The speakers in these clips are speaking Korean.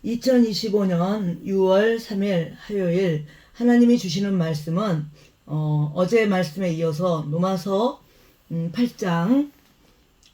2025년 6월 3일 화요일 하나님이 주시는 말씀은 어제 말씀에 이어서 로마서 8장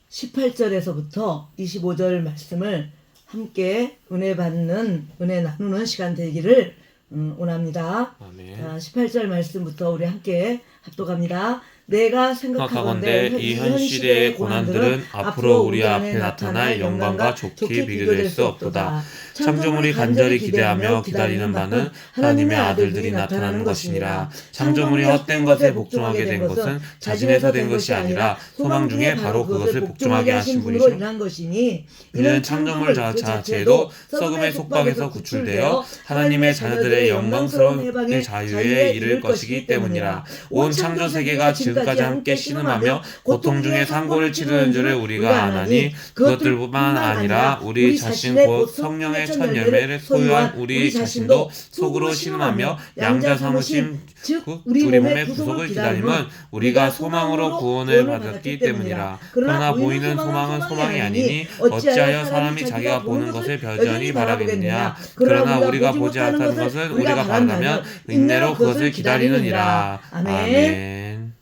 18절에서부터 25절 말씀을 함께 은혜 나누는 시간 되기를 원합니다. 아멘. 자, 18절 말씀부터 우리 함께 합독합니다. 내가 생각하건대 이 현 시대의 고난들은 앞으로 우리 앞에 나타날 영광과 좋게 비교될 수 없도다. 창조물이 간절히 기대하며 기다리는 바는 하나님의 아들들이 나타나는 것이니라. 창조물이 헛된 것에 복종하게 된 것은 자진해서 된 것이 아니라 소망 중에 바로 그것을 복종하게 하신 분이시오. 인한 것이니 이는 창조물 자체도 썩음의 속박에서 구출되어 하나님의 자녀들의 영광스러운 해방의 자유에 이를 것이기 때문이라. 온 창조 세계가 지금까지 함께 신음하며 고통 중에 상고를 치르는 줄을 우리가 아나니 그것들뿐만 아니라 우리 자신 곧 성령의 첫 열매를 소유한 우리 자신도 속으로 신음하며 양자 삼으심 즉 우리 몸의 구속을 기다림은 우리가 소망으로 구원을 받았기 때문이라. 그러나 보이는 소망은 소망이 아니니 어찌하여 사람이 자기가 보는 것을 벼전히 바라겠느냐. 그러나 우리가 보지 못하는 것을 우리가 바란다면 인내로 그것을 기다리느니라. 아멘.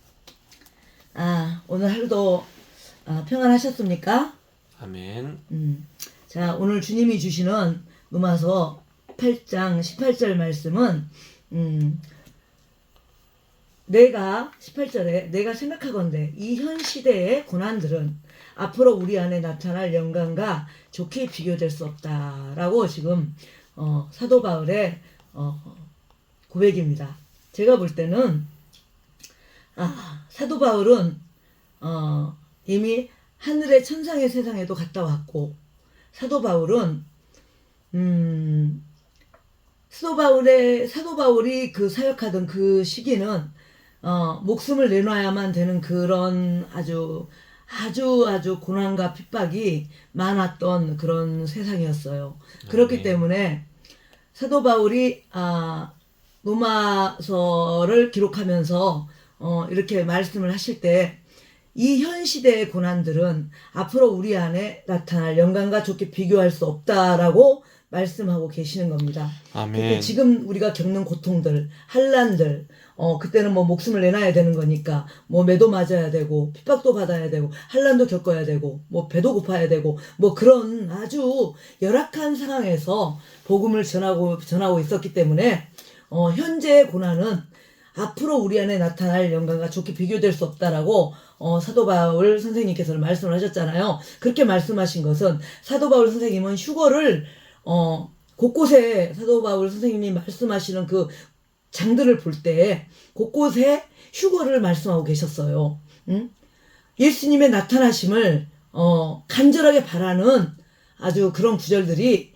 오늘 하루도 평안하셨습니까? 아멘. 자, 오늘 주님이 주시는 로마서 8장 18절 말씀은 내가 18절에 내가 생각하건대 이 현 시대의 고난들은 앞으로 우리 안에 나타날 영광과 좋게 비교될 수 없다라고 지금 사도 바울의 고백입니다. 제가 볼 때는 사도 바울은 이미 하늘의 천상의 세상에도 갔다 왔고, 사도 바울은 사도 바울이 그 사역하던 그 시기는 목숨을 내놔야만 되는 그런 아주 고난과 핍박이 많았던 그런 세상이었어요. 그렇기 때문에 사도 바울이 로마서를 기록하면서 이렇게 말씀을 하실 때 이 현 시대의 고난들은 앞으로 우리 안에 나타날 영광과 좋게 비교할 수 없다라고 말씀하고 계시는 겁니다. 아멘. 지금 우리가 겪는 고통들, 환난들, 그때는 뭐 목숨을 내놔야 되는 거니까 뭐 매도 맞아야 되고 핍박도 받아야 되고 환난도 겪어야 되고 뭐 배도 고파야 되고 뭐 그런 아주 열악한 상황에서 복음을 전하고 있었기 때문에 현재의 고난은 앞으로 우리 안에 나타날 영광과 좋게 비교될 수 없다라고 사도 바울 선생님께서는 말씀을 하셨잖아요. 그렇게 말씀하신 것은 사도 바울 선생님은 휴거를 곳곳에 사도 바울 선생님이 말씀하시는 그 장들을 볼 때 곳곳에 휴거를 말씀하고 계셨어요. 예수님의 나타나심을 간절하게 바라는 아주 그런 구절들이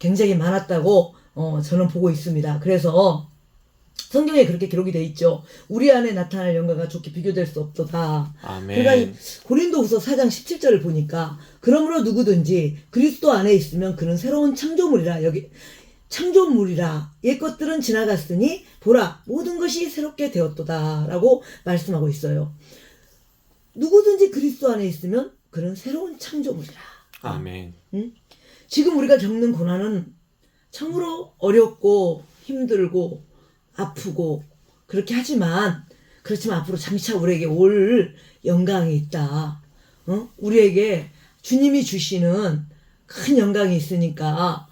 굉장히 많았다고 저는 보고 있습니다. 그래서 성경에 그렇게 기록이 돼 있죠. 우리 안에 나타날 영광과 좋게 비교될 수 없도다. 아멘. 그러니까 고린도후서 4장 17절을 보니까 그러므로 누구든지 그리스도 안에 있으면 그는 새로운 창조물이라. 여기 창조물이라. 옛 것들은 지나갔으니 보라 모든 것이 새롭게 되었도다 라고 말씀하고 있어요. 누구든지 그리스도 안에 있으면 그는 새로운 창조물이라. 아멘. 지금 우리가 겪는 고난은 참으로 어렵고 힘들고 아프고 그렇게 하지만 그렇지만 앞으로 장차 우리에게 올 영광이 있다. 우리에게 주님이 주시는 큰 영광이 있으니까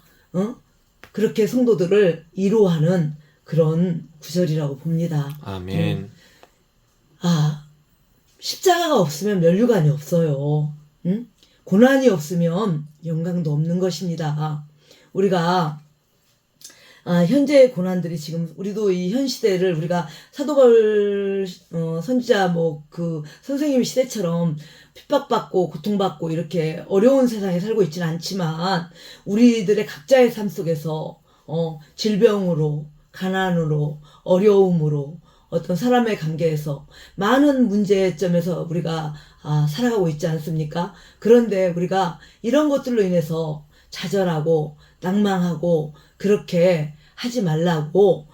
그렇게 성도들을 위로하는 그런 구절이라고 봅니다. 아멘. 십자가가 없으면 면류관이 없어요. 고난이 없으면 영광도 없는 것입니다. 우리가 현재의 고난들이 지금 우리도 이 현 시대를 우리가 사도 바울 선지자 그 선생님 시대처럼 핍박받고 고통받고 이렇게 어려운 세상에 살고 있지는 않지만 우리들의 각자의 삶 속에서 질병으로 가난으로 어려움으로 어떤 사람의 관계에서 많은 문제점에서 우리가 살아가고 있지 않습니까? 그런데 우리가 이런 것들로 인해서 좌절하고 낭망하고 그렇게 하지 말라고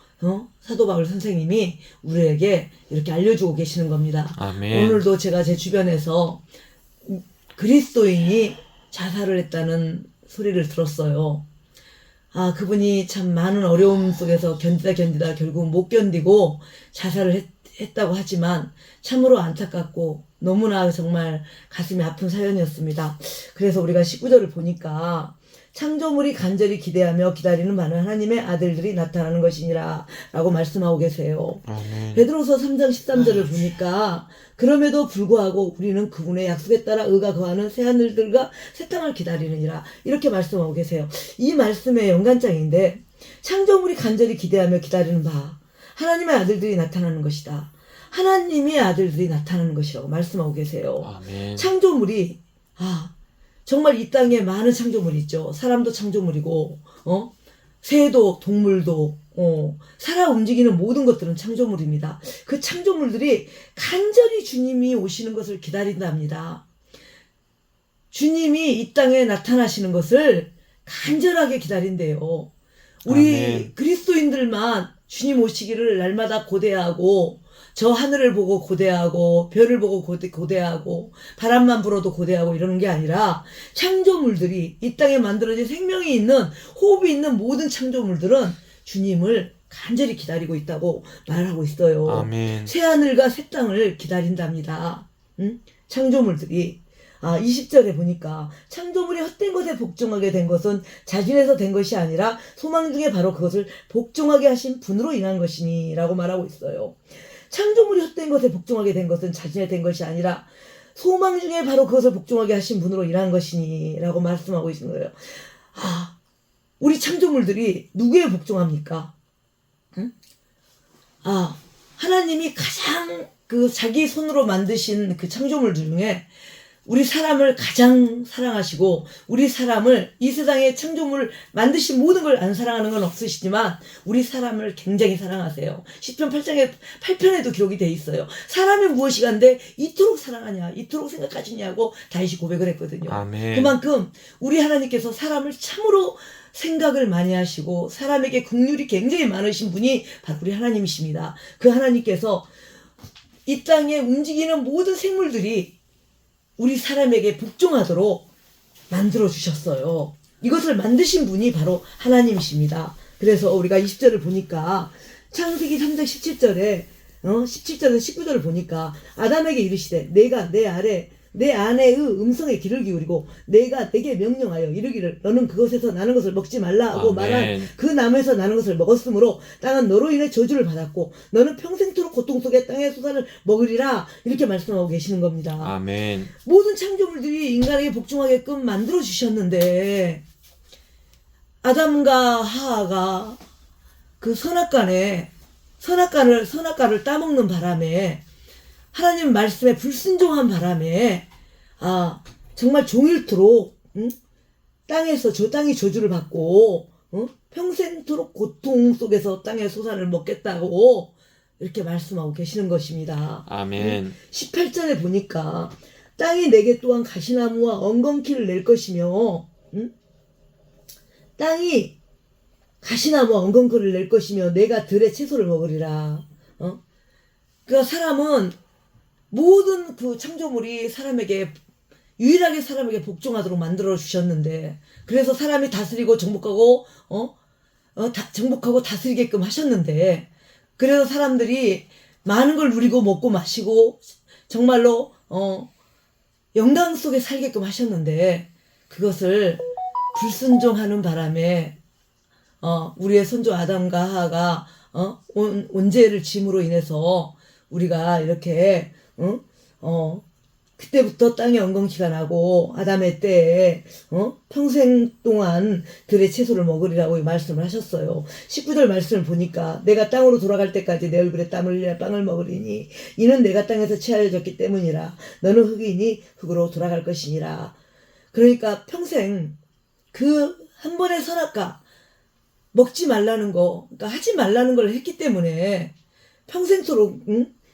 사도 바울 선생님이 우리에게 이렇게 알려주고 계시는 겁니다. 아멘. 오늘도 제가 제 주변에서 그리스도인이 자살을 했다는 소리를 들었어요. 그분이 참 많은 어려움 속에서 견디다 결국 못 견디고 자살을 했다고 하지만 참으로 안타깝고 너무나 정말 가슴이 아픈 사연이었습니다. 그래서 우리가 19절을 보니까 창조물이 간절히 기대하며 기다리는 많은 하나님의 아들들이 나타나는 것이니라 라고 말씀하고 계세요. 베드로서 3장 13절을 보니까 그럼에도 불구하고 우리는 그분의 약속에 따라 의가 거하는 새하늘들과 새 땅을 기다리느니라 이렇게 말씀하고 계세요. 이 말씀의 연관장인데 창조물이 간절히 기대하며 기다리는 바 하나님의 아들들이 나타나는 것이다. 하나님의 아들들이 나타나는 것이라고 말씀하고 계세요. 아멘. 창조물이 정말 이 땅에 많은 창조물이 있죠. 사람도 창조물이고 새도 동물도 살아 움직이는 모든 것들은 창조물입니다. 그 창조물들이 간절히 주님이 오시는 것을 기다린답니다. 주님이 이 땅에 나타나시는 것을 간절하게 기다린대요. 우리 아멘. 그리스도인들만 주님 오시기를 날마다 고대하고 저 하늘을 보고 고대하고 별을 보고 고대하고 바람만 불어도 고대하고 이러는 게 아니라 창조물들이 이 땅에 만들어진 생명이 있는 호흡이 있는 모든 창조물들은 주님을 간절히 기다리고 있다고 말하고 있어요. 아멘. 새하늘과 새 땅을 기다린답니다. 창조물들이 20절에 보니까 창조물이 헛된 것에 복종하게 된 것은 자진해서 된 것이 아니라 소망 중에 바로 그것을 복종하게 하신 분으로 인한 것이니 라고 말하고 있어요. 창조물이 헛된 것에 복종하게 된 것은 자신에 된 것이 아니라 소망 중에 바로 그것을 복종하게 하신 분으로 일한 것이니 라고 말씀하고 있는 거예요. 우리 창조물들이 누구에 복종합니까? 하나님이 가장 자기 손으로 만드신 그 창조물들 중에 우리 사람을 가장 사랑하시고 우리 사람을 이 세상에 창조물을 만드신 모든 걸 안 사랑하는 건 없으시지만 우리 사람을 굉장히 사랑하세요. 시편 8장에 8편에도 기록이 돼 있어요. 사람이 무엇이간데 이토록 사랑하냐 이토록 생각하시냐고 다윗이 고백을 했거든요. 아멘. 그만큼 우리 하나님께서 사람을 참으로 생각을 많이 하시고 사람에게 긍휼이 굉장히 많으신 분이 바로 우리 하나님이십니다. 그 하나님께서 이 땅에 움직이는 모든 생물들이 우리 사람에게 복종하도록 만들어 주셨어요. 이것을 만드신 분이 바로 하나님이십니다. 그래서 우리가 20절을 보니까 창세기 3장 17절에 17절에서 19절을 보니까 아담에게 이르시되 내가 내 아내의 음성에 귀를 기울이고 내가 내게 명령하여 이르기를 너는 그것에서 나는 것을 먹지 말라 하고 아멘. 말한 그 나무에서 나는 것을 먹었으므로 땅은 너로 인해 저주를 받았고 너는 평생토록 고통 속에 땅의 소산을 먹으리라 이렇게 말씀하고 계시는 겁니다. 아멘. 모든 창조물들이 인간에게 복종하게끔 만들어 주셨는데 아담과 하하가 그 선악과를 따먹는 바람에 하나님 말씀에 불순종한 바람에 정말 종일토록 땅에서 저 땅이 저주를 받고 평생토록 고통 속에서 땅의 소산을 먹겠다고 이렇게 말씀하고 계시는 것입니다. 아멘. 18절에 보니까 땅이 내게 또한 가시나무와 엉겅퀴를 낼 것이며 땅이 가시나무와 엉겅퀴를 낼 것이며 내가 들의 채소를 먹으리라. 그러니까 사람은 모든 그 창조물이 유일하게 사람에게 복종하도록 만들어 주셨는데 그래서 사람이 다스리고 정복하고 정복하고 다스리게끔 하셨는데 그래서 사람들이 많은 걸 누리고 먹고 마시고 정말로 영광 속에 살게끔 하셨는데 그것을 불순종하는 바람에 우리의 선조 아담과 하하가 온 죄를 짐으로 인해서 우리가 이렇게 그때부터 땅에 엉겅퀴가 나고 아담의 때에 평생 동안 들의 채소를 먹으리라고 말씀을 하셨어요. 19절 말씀을 보니까 내가 땅으로 돌아갈 때까지 내 얼굴에 땀을 흘려 빵을 먹으리니 이는 내가 땅에서 채하여졌기 때문이라 너는 흙이니 흙으로 돌아갈 것이니라. 그러니까 평생 그 한 번의 선악과 먹지 말라는 거 그러니까 하지 말라는 걸 했기 때문에 평생토록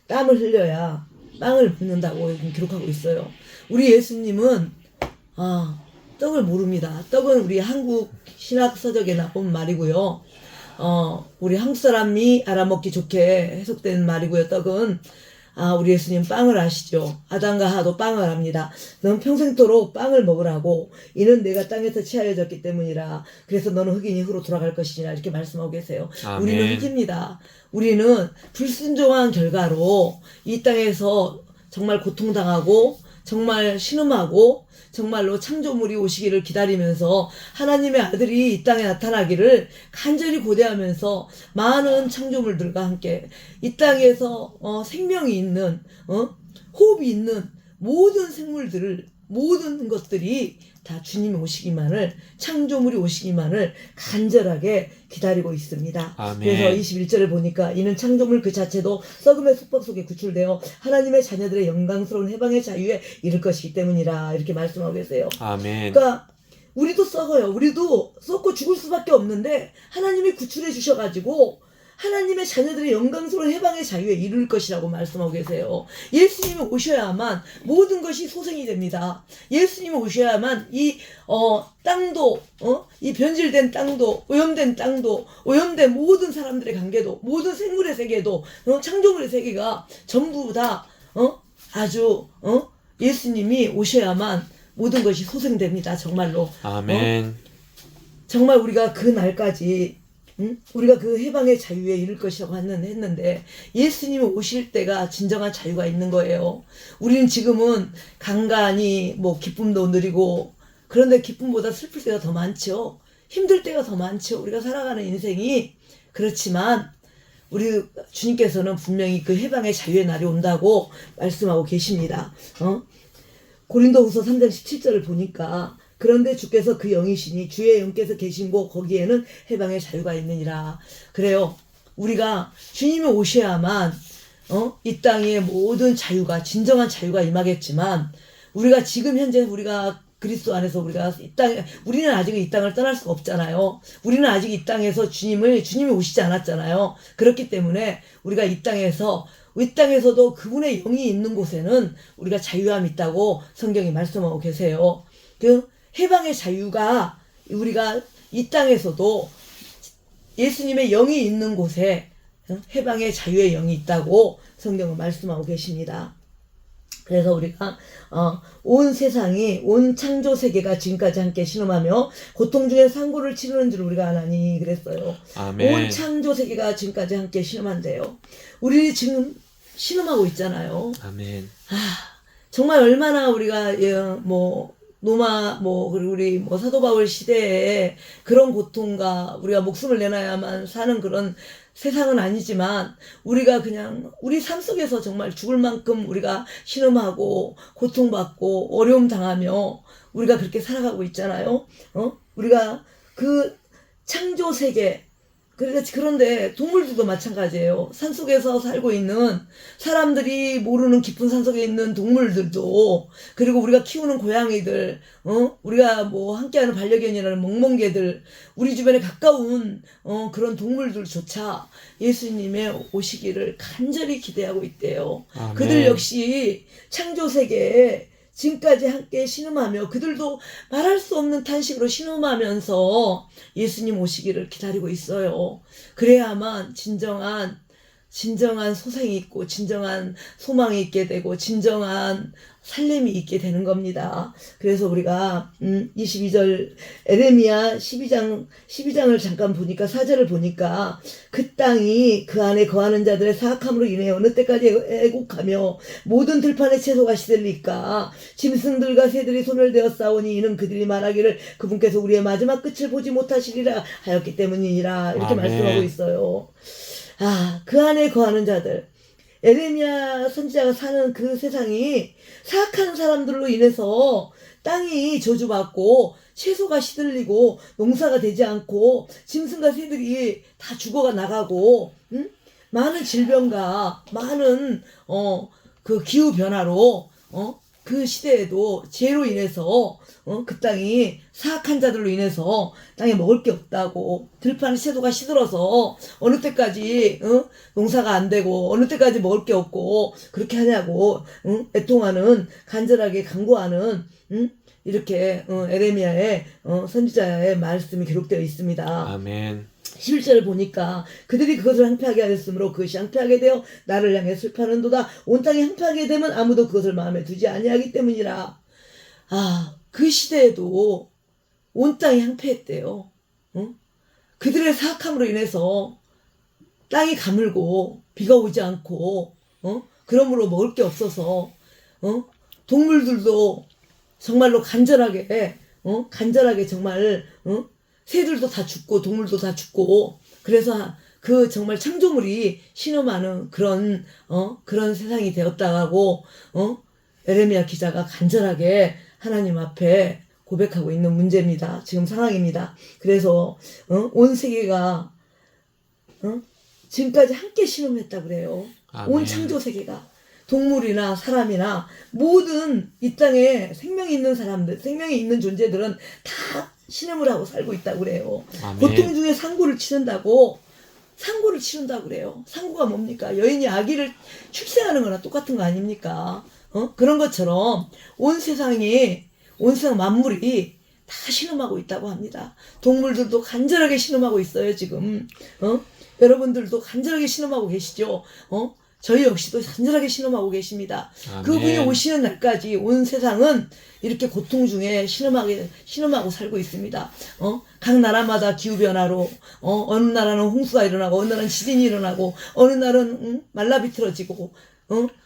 땀을 흘려야 빵을 먹는다고 기록하고 있어요. 우리 예수님은 떡을 모릅니다. 떡은 우리 한국 신학 서적에 나온 말이고요. 우리 한국 사람이 알아먹기 좋게 해석된 말이고요. 떡은 우리 예수님 빵을 아시죠? 아담과 하도 빵을 합니다. 넌 평생토록 빵을 먹으라고. 이는 내가 땅에서 취하여졌기 때문이라. 그래서 너는 흑인이 흙으로 돌아갈 것이니라. 이렇게 말씀하고 계세요. 아멘. 우리는 흑입니다. 우리는 불순종한 결과로 이 땅에서 정말 고통당하고 정말 신음하고 정말로 창조물이 오시기를 기다리면서 하나님의 아들이 이 땅에 나타나기를 간절히 고대하면서 많은 창조물들과 함께 이 땅에서 생명이 있는 호흡이 있는 모든 생물들을 모든 것들이 다 주님이 오시기만을 창조물이 오시기만을 간절하게 기다리고 있습니다. 아멘. 그래서 21절을 보니까 이는 창조물 그 자체도 썩음의 속박 속에 구출되어 하나님의 자녀들의 영광스러운 해방의 자유에 이를 것이기 때문이라 이렇게 말씀하고 계세요. 아멘. 그러니까 우리도 썩어요. 우리도 썩고 죽을 수밖에 없는데 하나님이 구출해 주셔가지고 하나님의 자녀들의 영광스러운 해방의 자유에 이룰 것이라고 말씀하고 계세요. 예수님이 오셔야만 모든 것이 소생이 됩니다. 예수님이 오셔야만 이 땅도 이 변질된 땅도 오염된 땅도 오염된 모든 사람들의 관계도 모든 생물의 세계도 창조물의 세계가 전부 다 아주 예수님이 오셔야만 모든 것이 소생됩니다. 정말로. 아멘. 정말 우리가 그 날까지 우리가 그 해방의 자유에 이를 것이라고 했는데 예수님이 오실 때가 진정한 자유가 있는 거예요. 우리는 지금은 간간히 뭐 기쁨도 누리고 그런데 기쁨보다 슬플 때가 더 많죠. 힘들 때가 더 많죠. 우리가 살아가는 인생이. 그렇지만 우리 주님께서는 분명히 그 해방의 자유의 날이 온다고 말씀하고 계십니다. 고린도후서 3장 17절을 보니까 그런데 주께서 그 영이시니 주의 영께서 계신 곳 거기에는 해방의 자유가 있느니라. 그래요. 우리가 주님이 오셔야만 이 땅의 모든 자유가 진정한 자유가 임하겠지만 우리가 지금 현재 우리가 그리스도 안에서 우리가 우리는 아직 이 땅을 떠날 수가 없잖아요. 우리는 아직 이 땅에서 주님이 오시지 않았잖아요. 그렇기 때문에 우리가 이 땅에서도 그분의 영이 있는 곳에는 우리가 자유함이 있다고 성경이 말씀하고 계세요. 그 해방의 자유가 우리가 이 땅에서도 예수님의 영이 있는 곳에 해방의 자유의 영이 있다고 성경은 말씀하고 계십니다. 그래서 우리가 온 세상이 온 창조 세계가 지금까지 함께 신음하며 고통 중에 상고를 치르는 줄 우리가 아나니 그랬어요. 아멘. 온 창조 세계가 지금까지 함께 신음한대요. 우리 지금 신음하고 있잖아요. 아멘. 정말 얼마나 우리가 그리고 우리 사도 바울 시대에 그런 고통과 우리가 목숨을 내놔야만 사는 그런 세상은 아니지만 우리가 그냥 우리 삶 속에서 정말 죽을 만큼 우리가 신음하고 고통받고 어려움 당하며 우리가 그렇게 살아가고 있잖아요. 우리가 그 창조 세계 그런데 동물들도 마찬가지예요. 산속에서 살고 있는 사람들이 모르는 깊은 산속에 있는 동물들도 그리고 우리가 키우는 고양이들 우리가 함께하는 반려견이라는 멍멍개들 우리 주변에 가까운 그런 동물들조차 예수님의 오시기를 간절히 기대하고 있대요. 아멘. 그들 역시 창조세계에 지금까지 함께 신음하며 그들도 말할 수 없는 탄식으로 신음하면서 예수님 오시기를 기다리고 있어요. 그래야만 진정한 소생이 있고 진정한 소망이 있게 되고 진정한 살림이 있게 되는 겁니다. 그래서 우리가 22절 에레미야 12장을 잠깐 보니까 4절을 보니까 그 땅이 그 안에 거하는 자들의 사악함으로 인해 어느 때까지 애곡하며 모든 들판의 채소가 시들리까 짐승들과 새들이 소멸되어 싸우니 이는 그들이 말하기를 그분께서 우리의 마지막 끝을 보지 못하시리라 하였기 때문이니라 이렇게 아멘. 말씀하고 있어요. 그 안에 거하는 자들 에레미야 선지자가 사는 그 세상이 사악한 사람들로 인해서 땅이 저주받고 채소가 시들리고 농사가 되지 않고 짐승과 새들이 다 죽어가 나가고 많은 질병과 많은 그 기후 변화로 그 시대에도 죄로 인해서 그 땅이 사악한 자들로 인해서 땅에 먹을 게 없다고 들판의 채소가 시들어서 어느 때까지 농사가 안 되고 어느 때까지 먹을 게 없고 그렇게 하냐고 애통하는 간절하게 간구하는 이렇게 에레미야의 선지자의 말씀이 기록되어 있습니다. 아멘. 11절을 보니까 그들이 그것을 항폐하게 하였으므로 그것이 항폐하게 되어 나를 향해 슬퍼하는도다. 온 땅이 항폐하게 되면 아무도 그것을 마음에 두지 아니하기 때문이라. 그 시대에도 온 땅이 항폐했대요. 그들의 사악함으로 인해서 땅이 가물고 비가 오지 않고 그러므로 먹을 게 없어서 동물들도 정말로 간절하게 정말 새들도 다 죽고 동물도 다 죽고 그래서 그 정말 창조물이 신음하는 그런 세상이 되었다고 에레미야 기자가 간절하게 하나님 앞에 고백하고 있는 문제입니다. 지금 상황입니다. 그래서 온 세계가 지금까지 함께 신음했다고 그래요. 아멘. 온 창조 세계가 동물이나 사람이나 모든 이 땅에 생명이 있는 사람들, 생명이 있는 존재들은 다 신음을 하고 살고 있다고 그래요. 아멘. 고통 중에 상고를 치른다고 그래요. 상고가 뭡니까? 여인이 아기를 출생하는 거나 똑같은 거 아닙니까? 그런 것처럼 온 세상 만물이 다 신음하고 있다고 합니다. 동물들도 간절하게 신음하고 있어요, 지금. 여러분들도 간절하게 신음하고 계시죠? 저희 역시도 간절하게 신음하고 계십니다. 아멘. 그분이 오시는 날까지 온 세상은 이렇게 고통 중에 신음하고 살고 있습니다. 각 나라마다 기후변화로, 어느 나라는 홍수가 일어나고, 어느 나라는 지진이 일어나고, 어느 날은 말라 비틀어지고,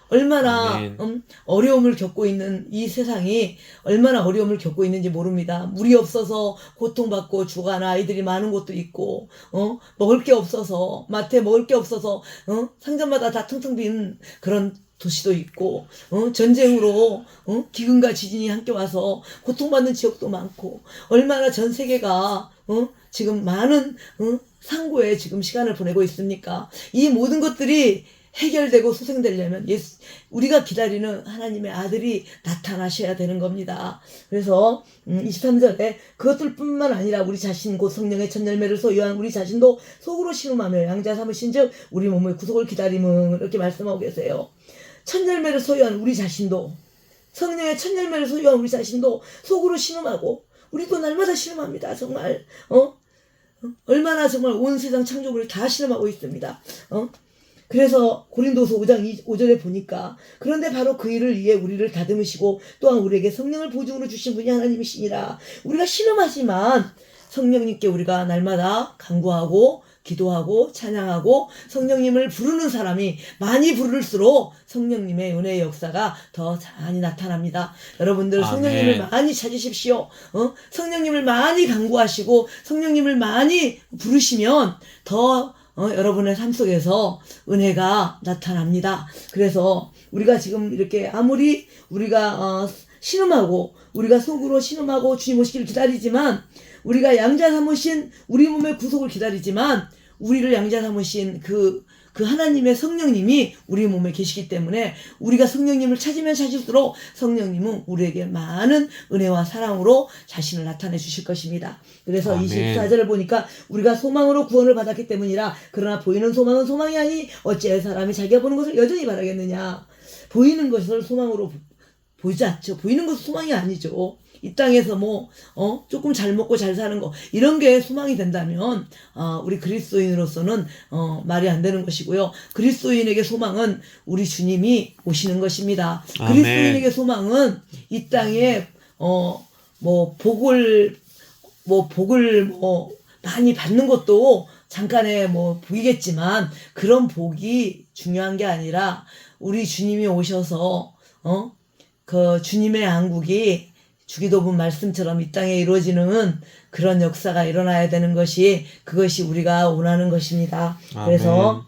얼마나 어려움을 겪고 있는 이 세상이 얼마나 어려움을 겪고 있는지 모릅니다. 물이 없어서 고통받고 죽어가는 아이들이 많은 곳도 있고 먹을 게 없어서 마트에 먹을 게 없어서 상점마다 다 텅텅 빈 그런 도시도 있고 전쟁으로 기근과 지진이 함께 와서 고통받는 지역도 많고 얼마나 전 세계가 지금 많은 상고에 지금 시간을 보내고 있습니까? 이 모든 것들이 해결되고 소생되려면 우리가 기다리는 하나님의 아들이 나타나셔야 되는 겁니다. 그래서 23절에 그것들뿐만 아니라 우리 자신 곧 성령의 첫 열매를 소유한 우리 자신도 속으로 신음하며 양자 삼으신 즉 우리 몸의 구속을 기다림은 이렇게 말씀하고 계세요. 첫 열매를 소유한 우리 자신도 성령의 첫 열매를 소유한 우리 자신도 속으로 신음하고 우리도 날마다 신음합니다. 정말 얼마나 정말 온 세상 창조물이 다 신음하고 있습니다. 그래서 고린도서 5장 5절에 보니까 그런데 바로 그 일을 위해 우리를 다듬으시고 또한 우리에게 성령을 보증으로 주신 분이 하나님이시니라. 우리가 신음하지만 성령님께 우리가 날마다 간구하고 기도하고 찬양하고 성령님을 부르는 사람이 많이 부를수록 성령님의 은혜의 역사가 더 많이 나타납니다. 여러분들 성령님을 많이 찾으십시오. 성령님을 많이 간구하시고 성령님을 많이 부르시면 더 여러분의 삶 속에서 은혜가 나타납니다. 그래서 우리가 지금 이렇게 아무리 우리가 신음하고 우리가 속으로 신음하고 주님 오시기를 기다리지만 우리가 양자 삼으신 우리 몸의 구속을 기다리지만 우리를 양자 삼으신 그 하나님의 성령님이 우리 몸에 계시기 때문에 우리가 성령님을 찾으면 찾을수록 성령님은 우리에게 많은 은혜와 사랑으로 자신을 나타내 주실 것입니다. 그래서 아멘. 24절을 보니까 우리가 소망으로 구원을 받았기 때문이라. 그러나 보이는 소망은 소망이 아니 어찌해 사람이 자기가 보는 것을 여전히 바라겠느냐. 보이는 것을 소망으로 보이지 않죠. 보이는 것은 소망이 아니죠. 이 땅에서 조금 잘 먹고 잘 사는 거 이런 게 소망이 된다면 우리 그리스도인으로서는 말이 안 되는 것이고요. 그리스도인에게 소망은 우리 주님이 오시는 것입니다. 아멘. 그리스도인에게 소망은 이 땅에 복을 많이 받는 것도 잠깐의 복이겠지만 그런 복이 중요한 게 아니라 우리 주님이 오셔서 그 주님의 양국이 주기도분 말씀처럼 이 땅에 이루어지는 그런 역사가 일어나야 되는 그것이 우리가 원하는 것입니다. 아멘. 그래서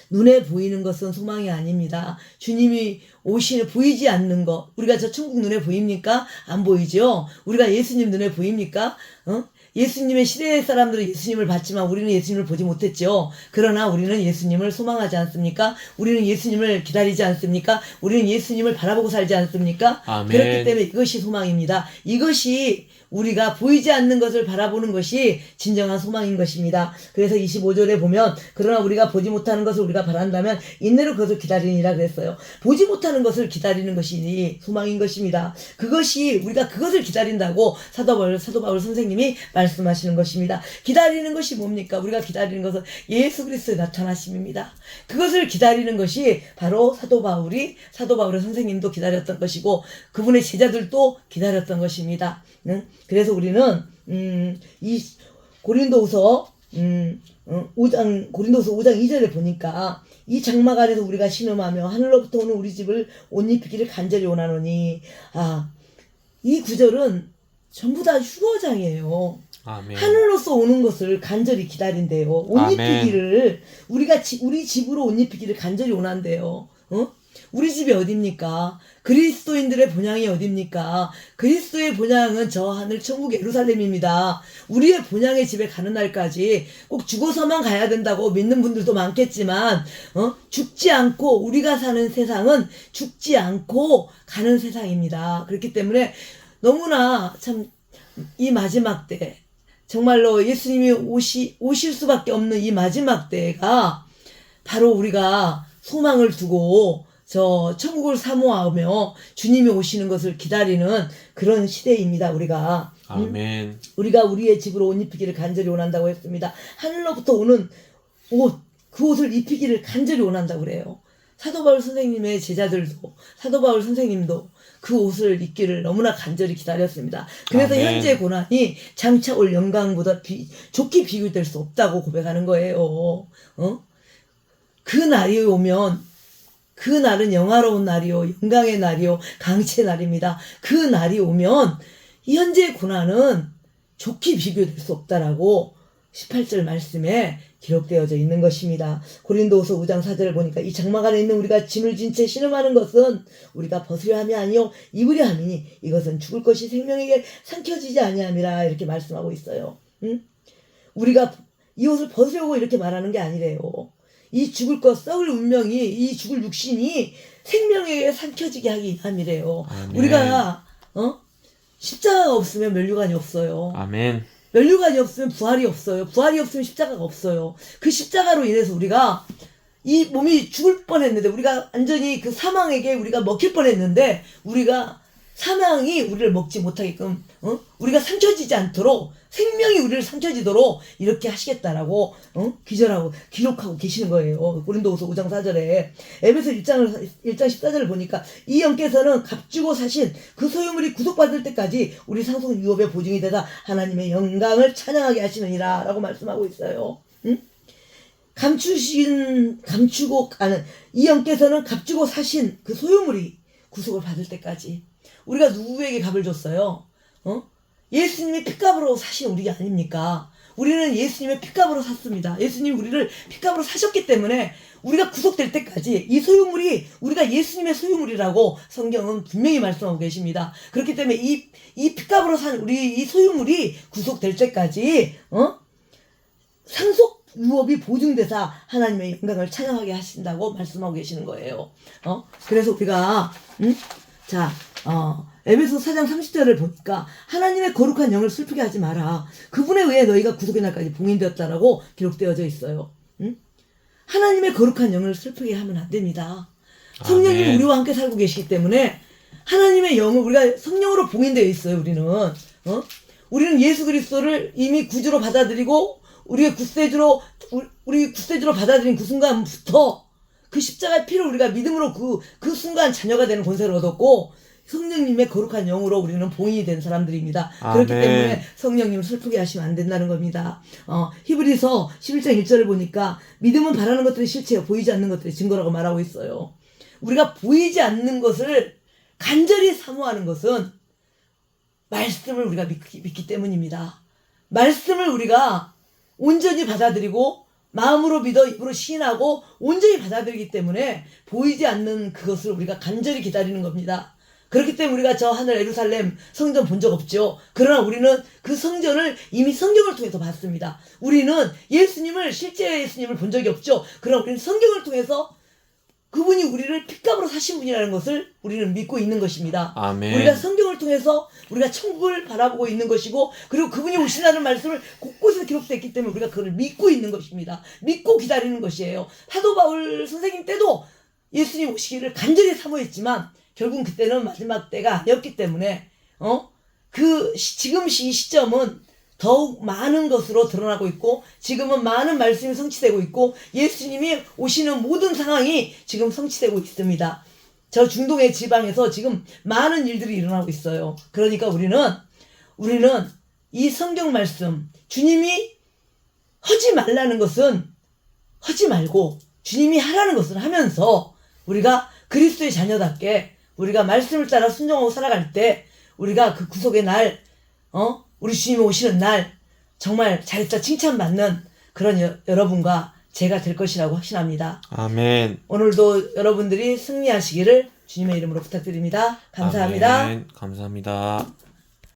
눈에 보이는 것은 소망이 아닙니다. 주님이 보이지 않는 것. 우리가 저 천국 눈에 보입니까? 안 보이죠? 우리가 예수님 눈에 보입니까? 예수님의 시대의 사람들은 예수님을 봤지만 우리는 예수님을 보지 못했죠. 그러나 우리는 예수님을 소망하지 않습니까? 우리는 예수님을 기다리지 않습니까? 우리는 예수님을 바라보고 살지 않습니까? 아멘. 그렇기 때문에 이것이 소망입니다. 이것이 우리가 보이지 않는 것을 바라보는 것이 진정한 소망인 것입니다. 그래서 25절에 보면 그러나 우리가 보지 못하는 것을 우리가 바란다면 인내로 그것을 기다리니라 그랬어요. 보지 못하는 것을 기다리는 것이 소망인 것입니다. 그것이 우리가 그것을 기다린다고 사도 바울 선생님이 말씀하시는 것입니다. 기다리는 것이 뭡니까? 우리가 기다리는 것은 예수 그리스도의 나타나심입니다. 그것을 기다리는 것이 바로 사도 바울의 선생님도 기다렸던 것이고 그분의 제자들도 기다렸던 것입니다. 그래서 우리는 이 고린도후서 5장 2절에 보니까 이 장막 아래서 우리가 신음하며 하늘로부터 오는 우리 집을 옷 입히기를 간절히 원하노니 이 구절은 전부 다 휴거장이에요. 아멘. 하늘로서 오는 것을 간절히 기다린대요. 옷 아멘. 입히기를 우리 집으로 옷 입히기를 간절히 원한대요. 우리 집이 어딥니까? 그리스도인들의 본향이 어딥니까? 그리스도의 본향은 저 하늘 천국 예루살렘입니다. 우리의 본향의 집에 가는 날까지 꼭 죽어서만 가야 된다고 믿는 분들도 많겠지만 죽지 않고 우리가 사는 세상은 죽지 않고 가는 세상입니다. 그렇기 때문에 너무나 참 이 마지막 때 정말로 예수님이 오실 수밖에 없는 이 마지막 때가 바로 우리가 소망을 두고 저 천국을 사모하며 주님이 오시는 것을 기다리는 그런 시대입니다. 우리가 아멘. 우리가 우리의 집으로 옷 입히기를 간절히 원한다고 했습니다. 하늘로부터 오는 옷, 그 옷을 입히기를 간절히 원한다고 그래요. 사도 바울 선생님의 제자들도 사도 바울 선생님도 그 옷을 입기를 너무나 간절히 기다렸습니다. 그래서 아멘. 현재 고난이 장차 올 영광보다 좋게 비교될 수 없다고 고백하는 거예요. 그 날이 오면 그 날은 영화로운 날이요, 영광의 날이요, 강체의 날입니다. 그 날이 오면 이 현재의 고난은 좋게 비교될 수 없다라고 18절 말씀에 기록되어져 있는 것입니다. 고린도후서 5장 4절을 보니까 이 장막 안에 있는 우리가 짐을 진 채 신음하는 것은 우리가 벗으려 함이 아니요 입으려 함이니 이것은 죽을 것이 생명에게 삼켜지지 아니함이라 이렇게 말씀하고 있어요. 우리가 이 옷을 벗으려고 이렇게 말하는 게 아니래요. 이 죽을 것 썩을 운명이 이 죽을 육신이 생명에게 삼켜지게 하기 함이래요. 아멘. 우리가 십자가가 없으면 면류관이 없어요. 아멘. 면류관이 없으면 부활이 없어요. 부활이 없으면 십자가가 없어요. 그 십자가로 인해서 우리가 이 몸이 죽을 뻔했는데 우리가 완전히 그 사망에게 우리가 먹힐 뻔했는데 우리가 사망이 우리를 먹지 못하게끔 우리가 삼켜지지 않도록 생명이 우리를 삼켜지도록 이렇게 하시겠다라고 기록하고 계시는 거예요. 고린도후서 5장 4절에 에베소 1장 14절을 보니까 이 영께서는 값주고 사신 그 소유물이 구속받을 때까지 우리 상속 유업의 보증이 되다 하나님의 영광을 찬양하게 하시느니라 라고 말씀하고 있어요. 감추고 가는 이 영께서는 값주고 사신 그 소유물이 구속을 받을 때까지 우리가 누구에게 값을 줬어요? 예수님이 피값으로 사신 우리 아닙니까? 우리는 예수님의 피값으로 샀습니다. 예수님이 우리를 피값으로 사셨기 때문에 우리가 구속될 때까지 이 소유물이 우리가 예수님의 소유물이라고 성경은 분명히 말씀하고 계십니다. 그렇기 때문에 이 피값으로 산 우리 이 소유물이 구속될 때까지 상속 유업이 보증돼서 하나님의 영광을 찬양하게 하신다고 말씀하고 계시는 거예요. 그래서 우리가 에베소 4장 30절을 보니까 하나님의 거룩한 영을 슬프게 하지 마라. 그분에 의해 너희가 구속의 날까지 봉인되었다라고 기록되어져 있어요. 하나님의 거룩한 영을 슬프게 하면 안 됩니다. 성령님 아멘. 우리와 함께 살고 계시기 때문에 하나님의 영을 우리가 성령으로 봉인되어 있어요. 우리는 예수 그리스도를 이미 구주로 받아들이고 우리 구세주로 받아들인 그 순간부터 그 십자가의 피를 우리가 믿음으로 그 순간 자녀가 되는 권세를 얻었고 성령님의 거룩한 영으로 우리는 봉인이 된 사람들입니다. 그렇기 아멘. 때문에 성령님을 슬프게 하시면 안 된다는 겁니다. 히브리서 11장 1절을 보니까 믿음은 바라는 것들이 실체요 보이지 않는 것들이 증거라고 말하고 있어요. 우리가 보이지 않는 것을 간절히 사모하는 것은 말씀을 우리가 믿기 때문입니다. 말씀을 우리가 온전히 받아들이고 마음으로 믿어 입으로 시인하고 온전히 받아들이기 때문에 보이지 않는 그것을 우리가 간절히 기다리는 겁니다. 그렇기 때문에 우리가 저 하늘 예루살렘 성전 본 적 없죠. 그러나 우리는 그 성전을 이미 성경을 통해서 봤습니다. 우리는 실제 예수님을 본 적이 없죠. 그러나 우리는 성경을 통해서 그분이 우리를 핏값으로 사신 분이라는 것을 우리는 믿고 있는 것입니다. 아멘. 우리가 성경을 통해서 우리가 천국을 바라보고 있는 것이고, 그리고 그분이 오신다는 말씀을 곳곳에 기록되어 있기 때문에 우리가 그걸 믿고 있는 것입니다. 믿고 기다리는 것이에요. 사도 바울 선생님 때도 예수님 오시기를 간절히 사모했지만 결국 그때는 마지막 때가 아니었기 때문에 지금 이 시점은 더욱 많은 것으로 드러나고 있고, 지금은 많은 말씀이 성취되고 있고, 예수님이 오시는 모든 상황이 지금 성취되고 있습니다. 저 중동의 지방에서 지금 많은 일들이 일어나고 있어요. 그러니까 우리는 이 성경 말씀, 주님이 하지 말라는 것은 하지 말고 주님이 하라는 것을 하면서 우리가 그리스도의 자녀답게 우리가 말씀을 따라 순종하고 살아갈 때 우리가 그 구속의 날, 우리 주님이 오시는 날 정말 잘했다 칭찬받는 그런 여러분과 제가 될 것이라고 확신합니다. 아멘. 오늘도 여러분들이 승리하시기를 주님의 이름으로 부탁드립니다. 감사합니다. 아멘. 감사합니다.